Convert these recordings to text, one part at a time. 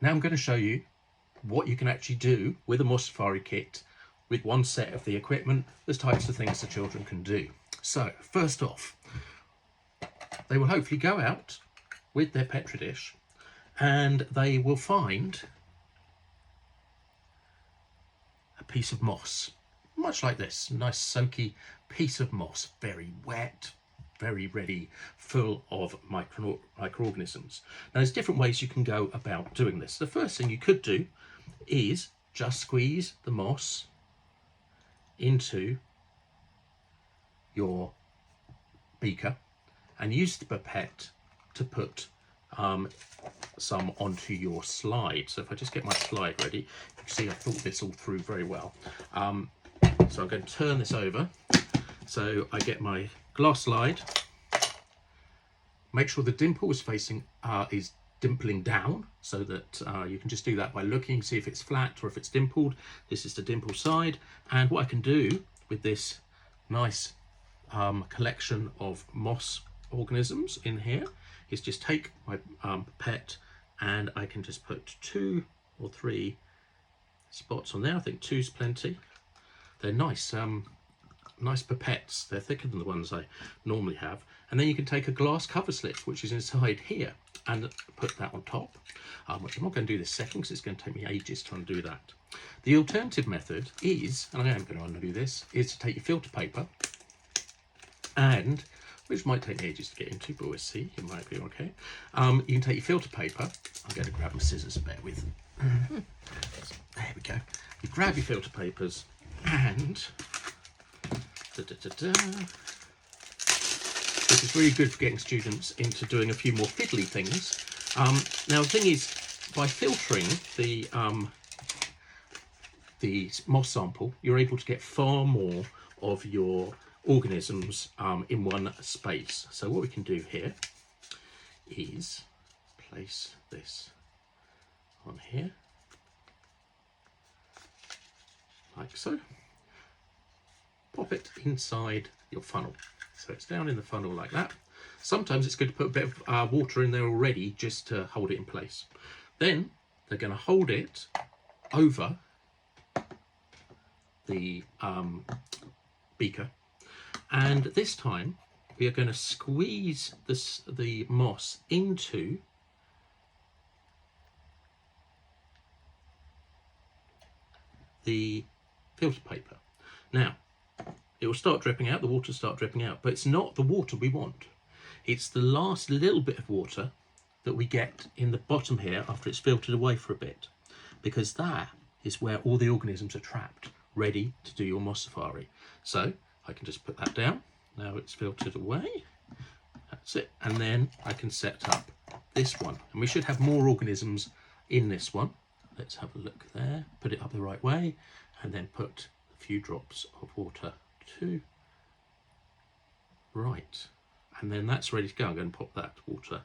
Now I'm going to show you what you can actually do with a moss safari kit with one set of the equipment, the types of things the children can do. So first off, they will hopefully go out with their Petri dish and they will find a piece of moss, much like this, nice soaky piece of moss, very wet, very ready, full of microorganisms. Now there's different ways you can go about doing this. The first thing you could do is just squeeze the moss into your beaker and use the pipette to put some onto your slide. So if I just get my slide ready, you can see I thought this all through very well. So I'm going to turn this over. So I get my glass slide, make sure the dimple is facing, is dimpling down, so that you can just do that by looking, see if it's flat or if it's dimpled. This is the dimple side, and what I can do with this nice collection of moss organisms in here is just take my pipette and I can just put 2 or 3 spots on there. I think 2's plenty. They're nice nice pipettes, they're thicker than the ones I normally have. And then you can take a glass cover slip, which is inside here, and put that on top, which I'm not going to do this second because it's going to take me ages to undo that. The alternative method is, and I am going to undo this, is to take your filter paper, and, which might take me ages to get into, but we'll see, it might be okay. You can take your filter paper, I'm going to grab my scissors, bear with. There we go. You grab your filter papers and this is really good for getting students into doing a few more fiddly things. Now the thing is, by filtering the moss sample, you're able to get far more of your organisms in one space. So what we can do here is place this on here, like so. Pop it inside your funnel. So it's down in the funnel like that. Sometimes it's good to put a bit of water in there already just to hold it in place. Then they're going to hold it over the beaker, and this time we are going to squeeze the moss into the filter paper. Now it will start dripping out, the water will start dripping out, but it's not the water we want. It's the last little bit of water that we get in the bottom here after it's filtered away for a bit, because that is where all the organisms are trapped, ready to do your moss safari. So I can just put that down. Now it's filtered away. That's it. And then I can set up this one. And we should have more organisms in this one. Let's have a look there. Put it up the right way, and then put a few drops of water to right, and then that's ready to go. I'm going to pop that water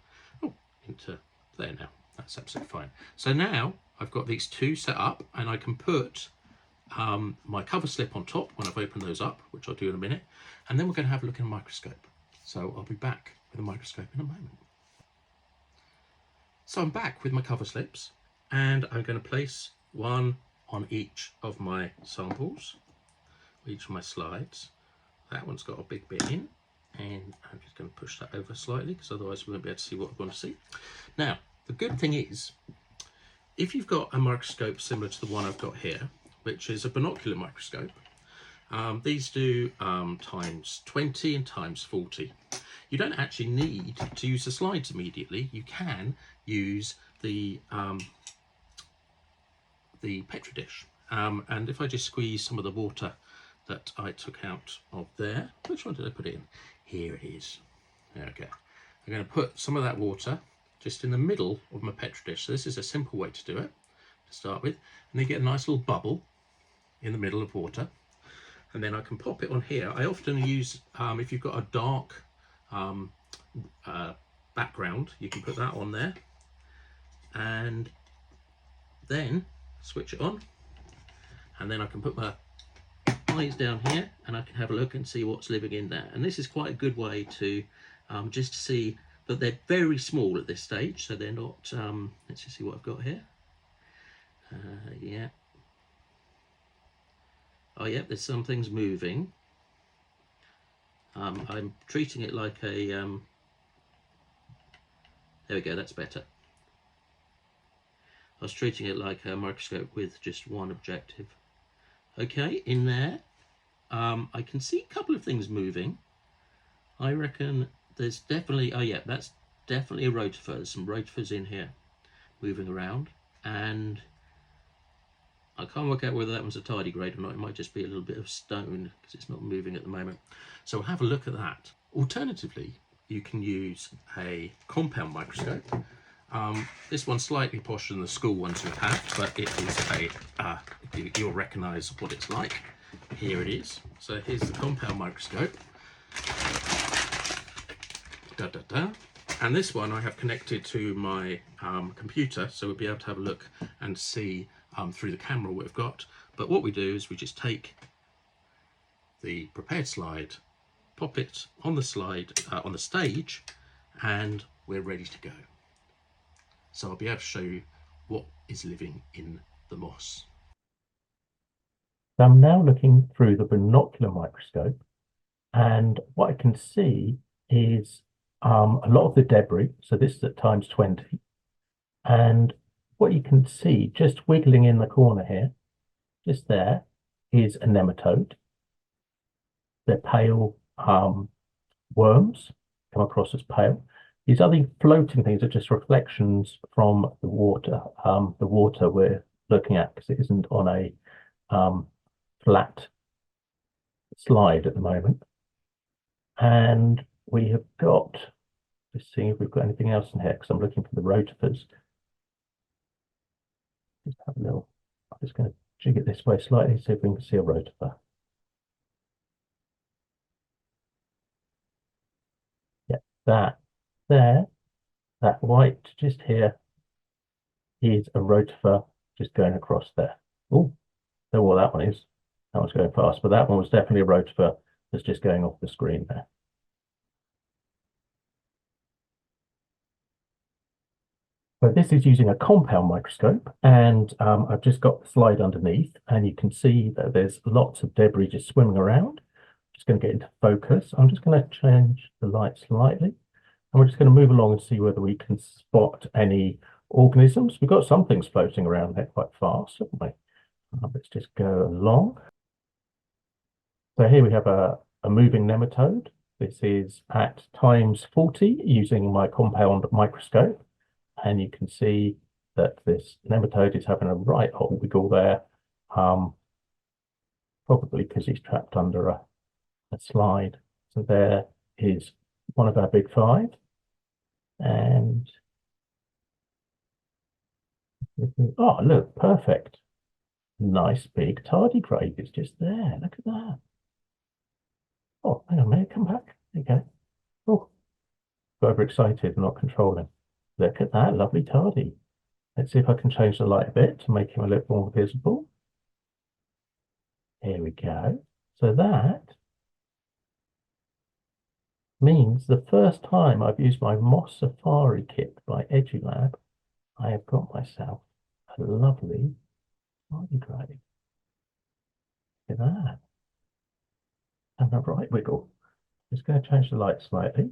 into there now. That's absolutely fine. So now I've got these 2 set up, and I can put my cover slip on top when I've opened those up, which I'll do in a minute, and then we're going to have a look in a microscope. So I'll be back with a microscope in a moment. So I'm back with my cover slips, and I'm going to place one on each of my samples, each of my slides. That one's got a big bit in, and I'm just going to push that over slightly because otherwise we won't be able to see what we want to see. Now the good thing is, if you've got a microscope similar to the one I've got here, which is a binocular microscope, these do times 20 and times 40. You don't actually need to use the slides immediately. You can use the Petri dish, and if I just squeeze some of the water that I took out of there, which one did I put in? Here it is. There we go. I'm going to put some of that water just in the middle of my Petri dish. So this is a simple way to do it to start with, and then get a nice little bubble in the middle of water, and then I can pop it on here. I often use, if you've got a dark background, you can put that on there, and then switch it on, and then I can put my eyes down here and I can have a look and see what's living in there. And this is quite a good way to just see that they're very small at this stage, so they're not, let's just see what I've got here. Yeah. Oh, yeah, there's some things moving. I'm treating it like a, there we go, that's better. I was treating it like a microscope with just one objective. Okay, in there, I can see a couple of things moving. I reckon there's definitely, oh yeah, that's definitely a rotifer. There's some rotifers in here moving around, and I can't work out whether that one's a tardigrade or not. It might just be a little bit of stone because it's not moving at the moment. So we'll have a look at that. Alternatively, you can use a compound microscope. This one's slightly posher than the school ones we've had, but it is a, you'll recognise what it's like. Here it is. So here's the compound microscope. And this one I have connected to my computer, so we'll be able to have a look and see through the camera what we've got. But what we do is we just take the prepared slide, pop it on the slide, on the stage, and we're ready to go. So I'll be able to show you what is living in the moss. So I'm now looking through the binocular microscope, and what I can see is a lot of the debris. So this is at times 20. And what you can see just wiggling in the corner here, just there, is a nematode. They're pale worms, come across as pale. These other floating things are just reflections from the water we're looking at, because it isn't on a flat slide at the moment. And we have got, just seeing if we've got anything else in here, because I'm looking for the rotifers. Just have a little, I'm just going to jig it this way slightly, see if we can see a rotifer. Yeah, that there, that white just here is a rotifer just going across there. Oh, know what that one is. That one's going fast, but that one was definitely a rotifer that's just going off the screen there. So this is using a compound microscope, and I've just got the slide underneath, and you can see that there's lots of debris just swimming around. Just going to get into focus. I'm just going to change the light slightly, and we're just going to move along and see whether we can spot any organisms. We've got some things floating around there quite fast, haven't we? Let's just go along. So here we have a moving nematode. This is at times 40 using my compound microscope. And you can see that this nematode is having a right old wiggle there, probably because he's trapped under a slide. So there is one of our big five. And oh, look, perfect. Nice big tardigrade is just there. Look at that. Oh, hang on a minute, come back. There you go. Oh, overexcited, not controlling. Look at that lovely tardy. Let's see if I can change the light a bit to make him a little more visible. Here we go. So that means the first time I've used my Moss Safari kit by EduLab, I have got myself a lovely tardigrade. Look at that. And a right wiggle. Just going to change the light slightly.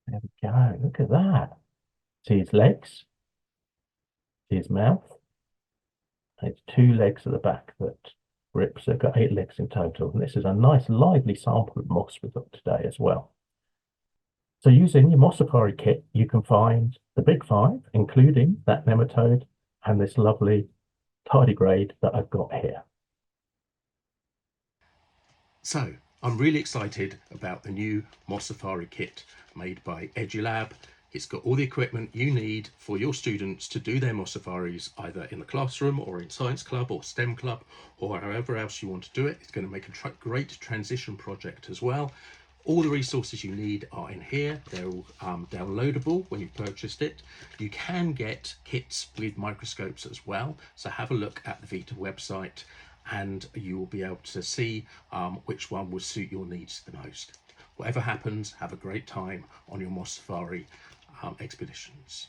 There we go. Look at that. See his legs, see his mouth. It's 2 legs at the back that grips. They've got 8 legs in total. And this is a nice lively sample of moss we've got today as well. So using your Moss Safari kit, you can find the big 5, including that nematode and this lovely tardigrade that I've got here. So I'm really excited about the new Moss Safari kit made by EduLab. It's got all the equipment you need for your students to do their Moss Safaris either in the classroom or in science club or STEM club or however else you want to do it. It's going to make a great transition project as well. All the resources you need are in here. They're all downloadable when you've purchased it. You can get kits with microscopes as well. So have a look at the Vita website and you will be able to see which one will suit your needs the most. Whatever happens, have a great time on your moss safari expeditions.